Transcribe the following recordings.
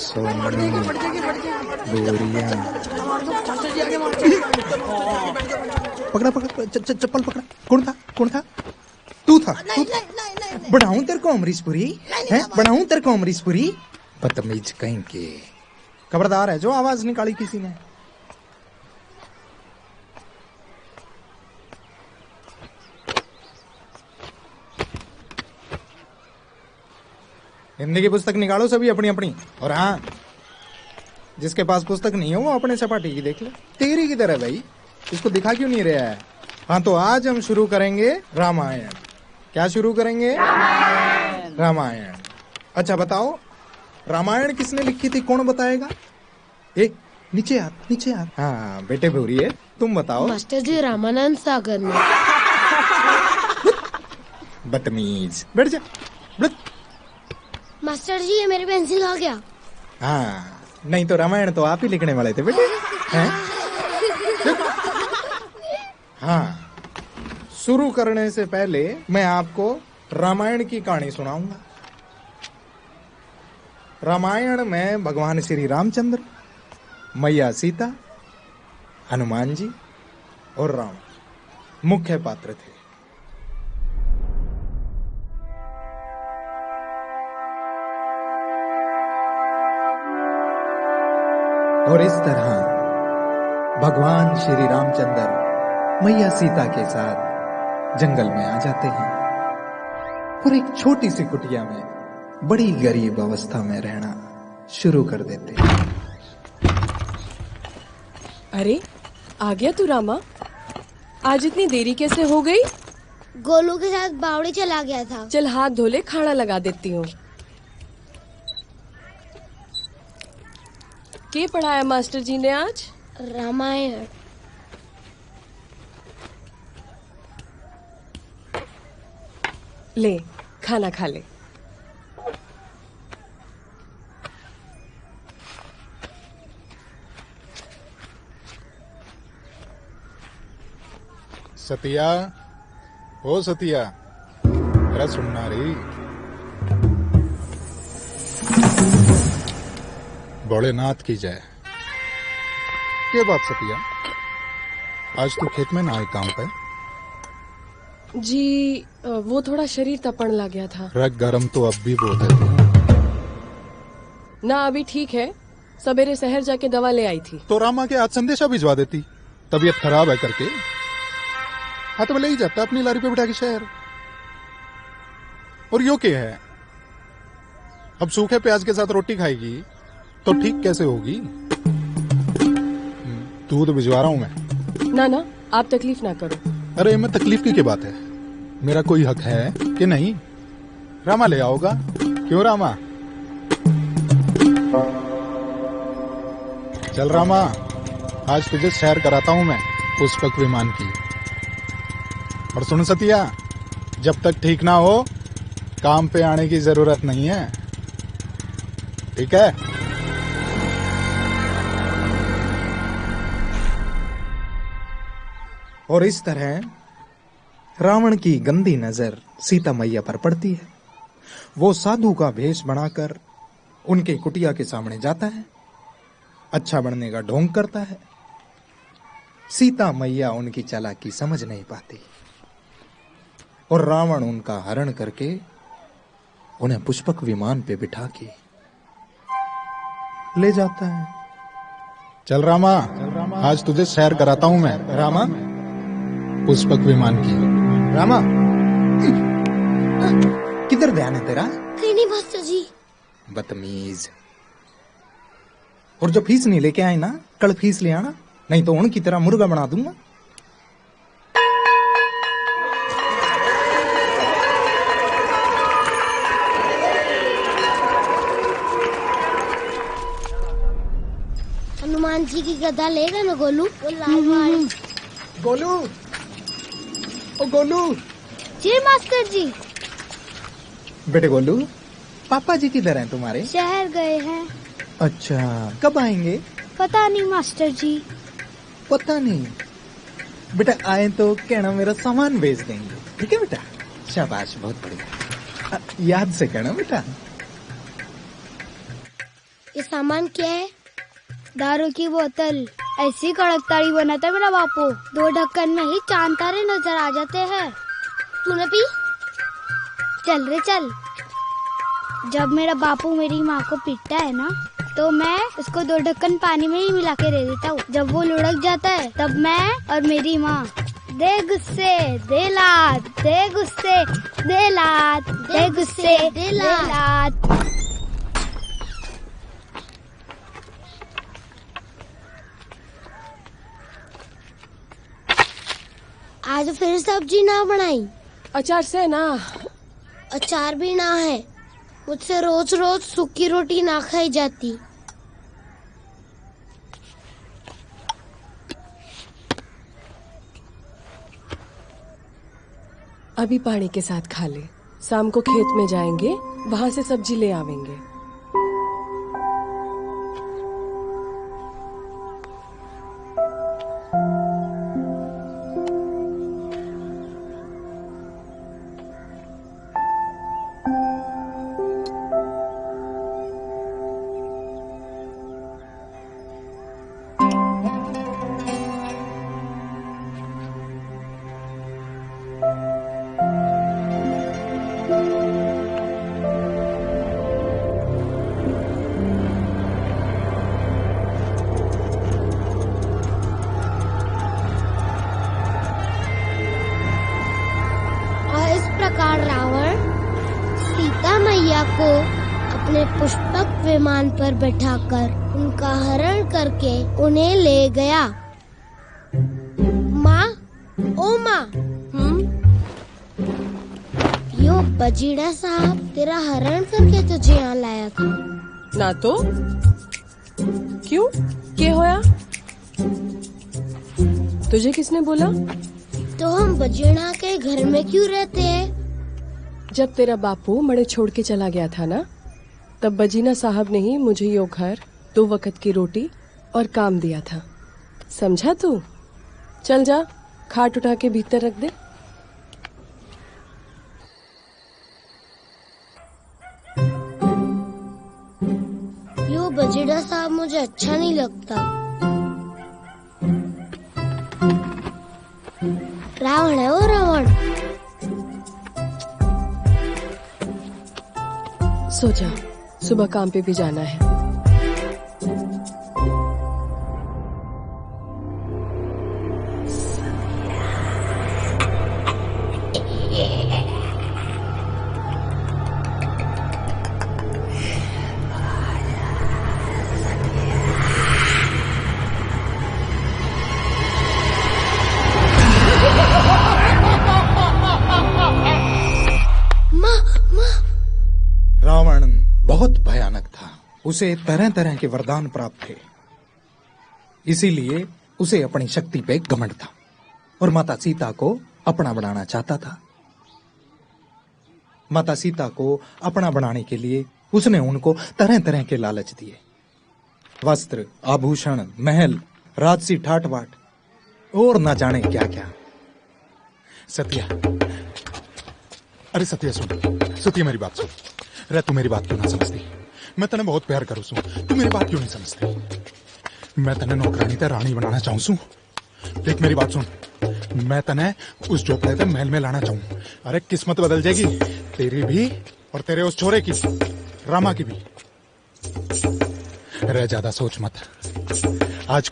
सोनू बोरिया पकड़ा पकड़ा चप्पल पकड़ा। कौन था? तू था? बढ़ाऊं तेरे को अमरीशपुरी है? बढ़ाऊं तेरे को अमरीशपुरी? बदतमीज कहीं के। खबरदार है जो आवाज निकाली किसी ने। हिंदी की पुस्तक निकालो सभी अपनी अपनी। और हाँ, जिसके पास पुस्तक नहीं है वो अपने सपाटी की देख ले। तेरी किधर है भाई? इसको दिखा क्यों नहीं रहा है? हाँ तो आज हम शुरू करेंगे रामायण। क्या शुरू करेंगे? रामायण। अच्छा बताओ, रामायण किसने लिखी थी? कौन बताएगा? नीचे आ। हाँ बेटे भूरिए, तुम बताओ। मास्टर जी, रामानंद सागर में। बदतमीज, बैठ जा। मास्टर जी, ये मेरी पेंसिल खा गया। हाँ, नहीं तो रामायण तो आप ही लिखने वाले थे बेटे। हैं? हाँ, शुरू करने से पहले मैं आपको रामायण की कहानी सुनाऊंगा। रामायण में भगवान श्री रामचंद्र, मैया सीता, हनुमान जी और राम मुख्य पात्र थे। और इस तरह भगवान श्री रामचंद्र मैया सीता के साथ जंगल में आ जाते हैं और एक छोटी सी कुटिया में बड़ी गरीब अवस्था में रहना शुरू कर देते हैं। अरे, आ गया तू रामा? आज इतनी देरी कैसे हो गई? गोलू के साथ बावड़ी चला गया था। चल हाथ धो ले, खाना लगा देती हूँ। क्या पढ़ाया मास्टर जी ने आज? रामायण। ले, खाना खा ले। सतिया, ओ सतिया, जरा सुनना रही। भोलेनाथ की जय। क्या बात सतिया, आज तू खेत में ना आए काम पे? जी, वो थोड़ा शरीर तपन लग गया था। रग गरम तो अब भी बहुत है ना, अभी ठीक है। सवेरे शहर जाके दवा ले आई थी। तो रामा के आज संदेशा भिजवा देती, तबीयत खराब है करके। हाँ तो मैं ले ही जाता अपनी लारी पे बिठा के शहर। और यो क्या है, अब सूखे प्याज के साथ रोटी खाएगी तो ठीक कैसे होगी? दूध भिजवा रहा हूं मैं। ना, आप तकलीफ ना करो। अरे मैं तकलीफ की क्या बात है? मेरा कोई हक है कि नहीं? रामा ले आओगा। क्यों रामा? चल रामा, आज तुझे सैर कराता हूं मैं पुष्पक विमान की। और सुन सतिया, जब तक ठीक ना हो काम पे आने की जरूरत नहीं है, ठीक है? और इस तरह रावण की गंदी नजर सीता मैया पर पड़ती है। वो साधु का भेष बनाकर उनके कुटिया के सामने जाता है, अच्छा बनने का ढोंग करता है। सीता मैया उनकी चालाकी समझ नहीं पाती और रावण उनका हरण करके उन्हें पुष्पक विमान पे बिठा के ले जाता है। चल रामा, आज तुझे सैर कराता हूं मैं। रामा, पुष्पक विमान की। रामा, किधर ध्यान है तेरा? कहीं नहीं मास्टर जी। बदतमीज। और जो फीस नहीं लेके आए ना, कल फीस ले आना, नहीं तो उनकी तरह मुर्गा बना दूंगा। हनुमान जी की गदा लेगा ना गोलू? वो लाल गोलू, ओ गोलू। जी मास्टर जी। बेटे गोलू, पापा जी किधर हैं तुम्हारे? शहर गए हैं। अच्छा, कब आएंगे? पता नहीं मास्टर जी। पता नहीं। बेटा आए तो कहना मेरा सामान भेज देंगे, ठीक है बेटा? शाबाश, बहुत बढ़िया। याद से कहना बेटा। ये सामान क्या है? दारू की बोतल। ऐसी कड़क ताड़ी बनाता मेरा बापू, 2 ढक्कन में ही चांद तारे नजर आ जाते हैं। तूने पी? चल रे चल। जब मेरा बापू मेरी माँ को पीटता है ना, तो मैं उसको 2 ढक्कन पानी में ही मिला के दे देता हूँ। जब वो लुढ़क जाता है, तब मैं और मेरी माँ दे गुस्से दे लात, दे गुस्से दे लात, दे गुस्से दे लात। आज फिर सब्जी ना बनाई? अचार से ना। अचार भी ना है। मुझसे रोज रोज सूखी रोटी ना खाई जाती। अभी पानी के साथ खा ले, शाम को खेत में जाएंगे, वहाँ से सब्जी ले आवेंगे। रावण सीता मैया को अपने पुष्पक विमान पर बैठाकर उनका हरण करके उन्हें ले गया। माँ, ओ माँ, यो बजीड़ा साहब तेरा हरण करके तुझे यहाँ लाया था ना? तो क्यों, क्या होया? तुझे किसने बोला? तो हम बजीड़ा के घर में क्यों रहते हैं? जब तेरा बापू मड़े छोड़ के चला गया था ना, तब बजीना साहब ने ही मुझे यो घर, 2 वक्त की रोटी और काम दिया था। समझा तू? चल जा, खाट उठा के भीतर रख दे। यो बजीड़ा साहब मुझे अच्छा नहीं लगता। रावण है वो, रावण। सो जा, सुबह काम पे भी जाना है। रावण बहुत भयानक था। उसे तरह तरह के वरदान प्राप्त थे, इसीलिए उसे अपनी शक्ति पे घमंड था और माता सीता को अपना बनाना चाहता था। माता सीता को अपना बनाने के लिए उसने उनको तरह तरह के लालच दिए। वस्त्र, आभूषण, महल, राजसी ठाट-बाट और न जाने क्या क्या। सत्या, अरे सत्या सुन, सत्या मेरी बात सुन। रे तू मेरी बात क्यों ना समझती? मैं तने बहुत प्यार करूं सू, तू मेरी बात क्यों नहीं समझती? मैं तने नौकरानी ते रानी बनाना चाहूं सू। देख मेरी बात सुन, मैं तने उस झोपड़े ते महल में लाना चाहूं। अरे किस्मत बदल जाएगी, तेरी भी और तेरे उस छोरे की, रामा की भी। रे ज्यादा सोच मत। आज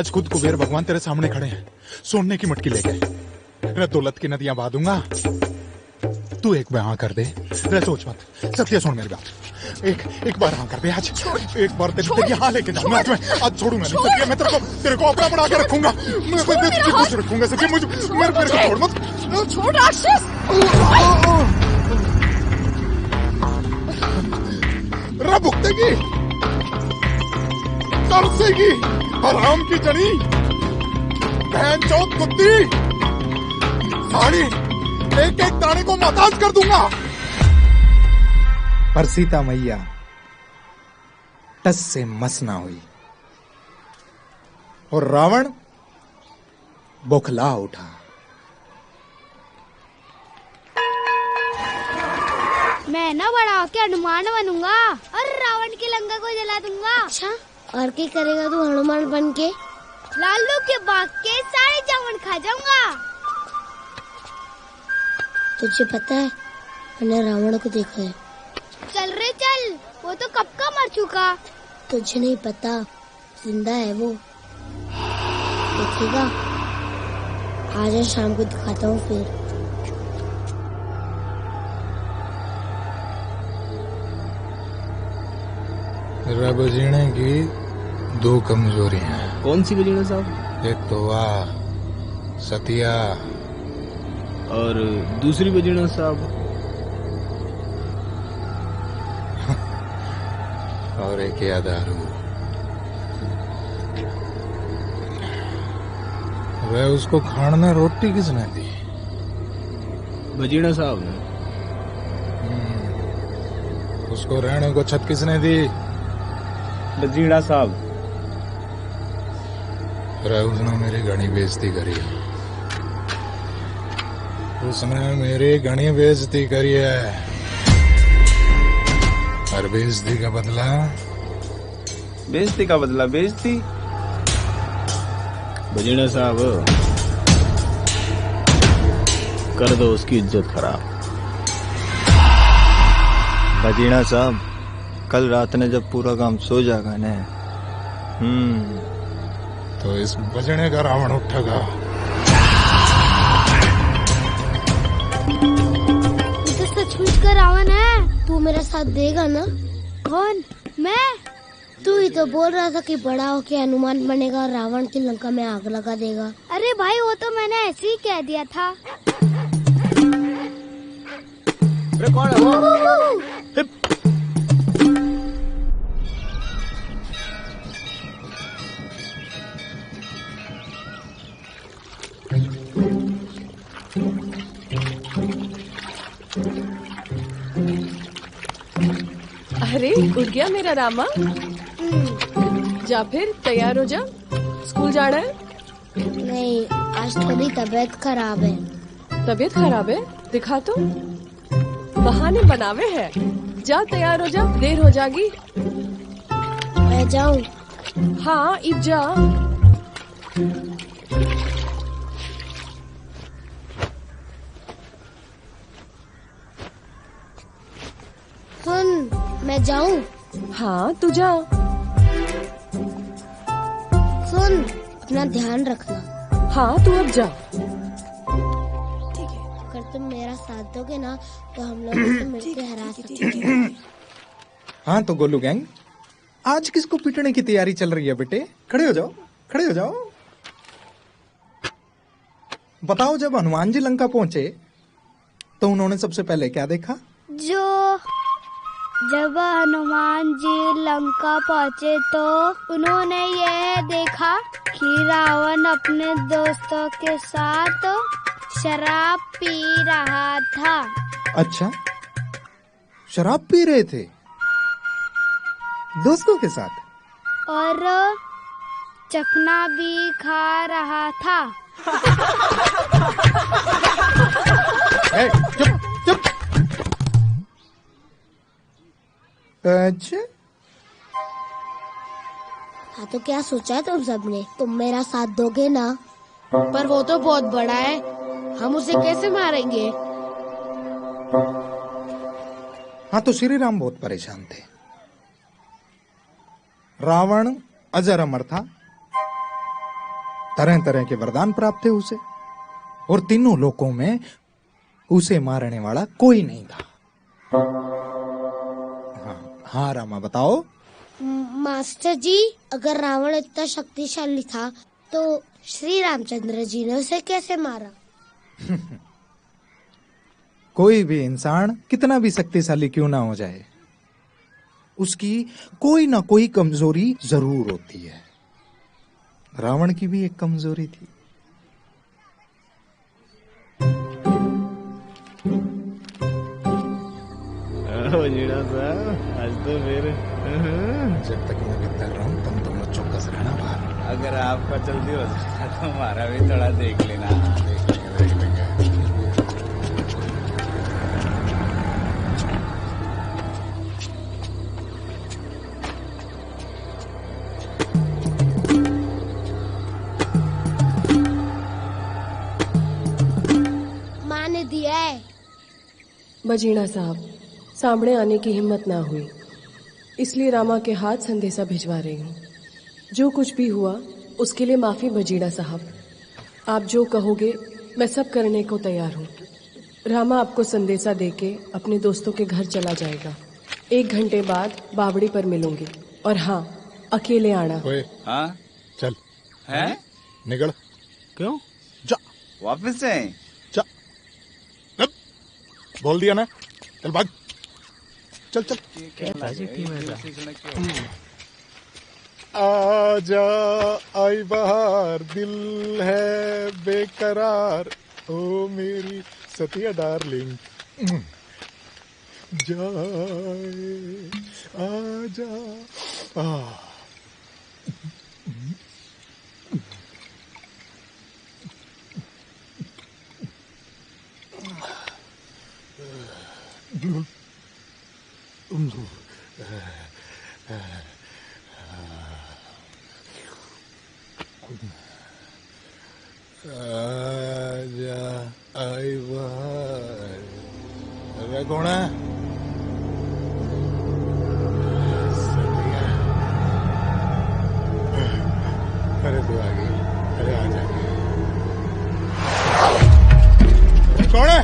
खुद कुबेर भगवान तेरे सामने खड़े हैं, सोने की मटकी लेके। रे दौलत की नदियां बहा दूंगा, तू एक बार हाँ कर दे। रे सोच मत। सत्य सुन मेरी बात, एक बार हाँ कर दे। आज एक बार तेरी हाँ लेके जाऊंगा। आज छोड़ूंगा नहीं सत्य। मैं तेरे को अपना बना के रखूंगा। मैं कुछ रखूंगा सत्य। मेरे को छोड़ मत। छोड़ राक्षस। रे भुगतेगी, तरसेगी, हराम की जनी, बहन चौथ कुत्ती, साड़ी एक एक दाने को मताज कर दूंगा। पर सीता मैया टस से मस ना हुई और रावण बौखला उठा। मैं ना बड़ा होके हनुमान बनूंगा और रावण की लंका को जला दूंगा। अच्छा, और क्या करेगा तू हनुमान बन के? लालू के बाग के सारे जामुन खा जाऊंगा। तुझे पता है मैंने रावण को देखा है। चल रे चल, वो तो कब का मर चुका। तुझे नहीं पता, जिंदा है वो। देखिएगा, आज शाम को दिखाता हूँ फिर। रब जीने की दो कमजोरियां हैं। कौन सी बजीना साहब? एक तो वाह सतिया, और दूसरी बजीना साहब? और एक या दारू। वह उसको खाने रोटी किसने दी? बजीना साहब ने। उसको रहने को छत किसने दी? बजीना साहब। उसने मेरी घनी बेइज्जती करी है। उसने मेरी घनी बेइज्जती करी है, और बेइज्जती का बदला? बेइज्जती का बदला बेइज्जती। बजीना साहब, कर दो उसकी इज्जत खराब। बजीना साहब, कल रात ने जब पूरा काम सो जाएगा न, तो इस बजने का रावण उठेगा। ये तो सचमुच का रावण है। तू मेरा साथ देगा ना? कौन? मैं? तू ही तो बोल रहा था कि बड़ा होके हनुमान बनेगा और रावण की लंका में आग लगा देगा। अरे भाई, वो तो मैंने ऐसे ही कह दिया था। अरे कौन है वो? अरे उठ गया मेरा रामा। जा फिर तैयार हो जा, स्कूल जाना है। नहीं, आज थोड़ी तबीयत खराब है। तबीयत खराब है? दिखा तो। बहाने बनावे है। जा तैयार हो जा, देर हो जाएगी। मैं जाऊँ? हाँ, इब जा। सुन, मैं जाऊँ? हाँ, तू जा। सुन, अपना ध्यान रखना। हाँ, तू अब जा। अगर तुम मेरा साथ दोगे ना तो हम लोग उसे मिलके हरा सकते हैं। हाँ तो गोलू गैंग, आज किसको पीटने की तैयारी चल रही है बेटे? खड़े हो जाओ, खड़े हो जाओ। बताओ, जब हनुमान जी लंका पहुंचे तो उन्होंने सबसे पहले क्या देखा? जब हनुमान जी लंका पहुँचे तो उन्होंने यह देखा कि रावण अपने दोस्तों के साथ शराब पी रहा था। अच्छा, शराब पी रहे थे दोस्तों के साथ? और चखना भी खा रहा था। चुप चुप। अच्छा, हाँ तो क्या सोचा है तुम सबने? तुम मेरा साथ दोगे ना? पर वो तो बहुत बड़ा है, हम उसे कैसे मारेंगे? हाँ तो श्री राम बहुत परेशान थे। रावण अजर अमर था, तरह तरह के वरदान प्राप्त थे उसे, और तीनों लोकों में उसे मारने वाला कोई नहीं था। हाँ रामा, बताओ। मास्टर जी, अगर रावण इतना शक्तिशाली था तो श्री रामचंद्र जी ने उसे कैसे मारा? कोई भी इंसान कितना भी शक्तिशाली क्यों ना हो जाए, उसकी कोई ना कोई कमजोरी जरूर होती है। रावण की भी एक कमजोरी थी। बजीना साहब, आज तो फिर जब तक मैं भीतर रहूं तुम लोग चौकस रहना बाहर। अगर आपका जल्दी हो जाता तो हमारा भी थोड़ा देख लेना। देख लेंगे। बजीना साहब, सामने आने की हिम्मत ना हुई, इसलिए रामा के हाथ संदेशा भिजवा रही हूँ। जो कुछ भी हुआ उसके लिए माफी बजीना साहब। आप जो कहोगे मैं सब करने को तैयार हूँ। रामा आपको संदेशा देके अपने दोस्तों के घर चला जाएगा। 1 घंटे बाद बावड़ी पर मिलूंगी। और हाँ, अकेले आना। ओए, हाँ चल है निकल। क्यों जा वापस से जा। अब, बोल दिया ना, चल भाग। चल चल। आजा आई बहार, दिल है बेकरार, ओ मेरी सतिया डार्लिंग। जाए आजा आ। आजा आई बहार। अरे कौन है? अरे तू आ गई। अरे आ जा। अरे कौन है?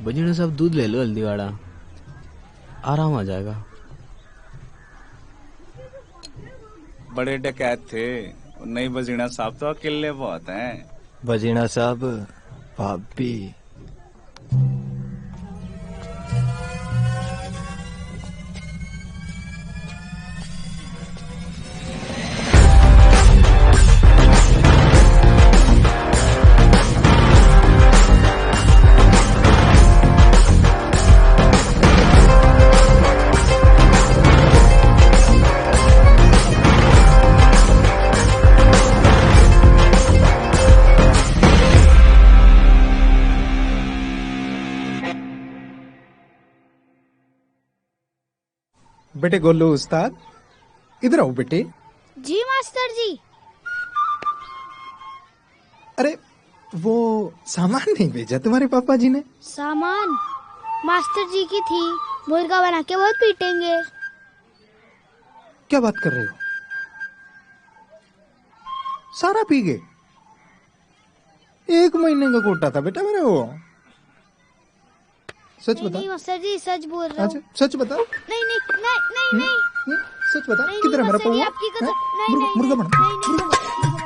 बजीना साहब दूध ले लो हल्दी वाला, आराम आ जाएगा। बड़े डकैत थे, नहीं बजीना साहब तो अकेले बहुत हैं। बजीना साहब भाभी। बेटे गोलू उस्ताद, इधर आओ बेटे। जी मास्टर जी। अरे वो सामान नहीं भेजा तुम्हारे पापा जी ने? सामान मास्टर जी की थी, मुर्गा बना के बहुत पीटेंगे। क्या बात कर रहे हो? सारा पी गए? 1 महीने का कोटा था बेटा मेरे वो। सच बता। नहीं मास्टर जी, सच बोल रहा हूँ। अच्छा सच बता। नहीं नहीं नहीं नहीं नहीं सच बता। नहीं, किधर है मेरा मास्टर जी, पौवा? आपकी कसम। हैं? नहीं नहीं मुर्गा बना। नहीं, नहीं, नहीं,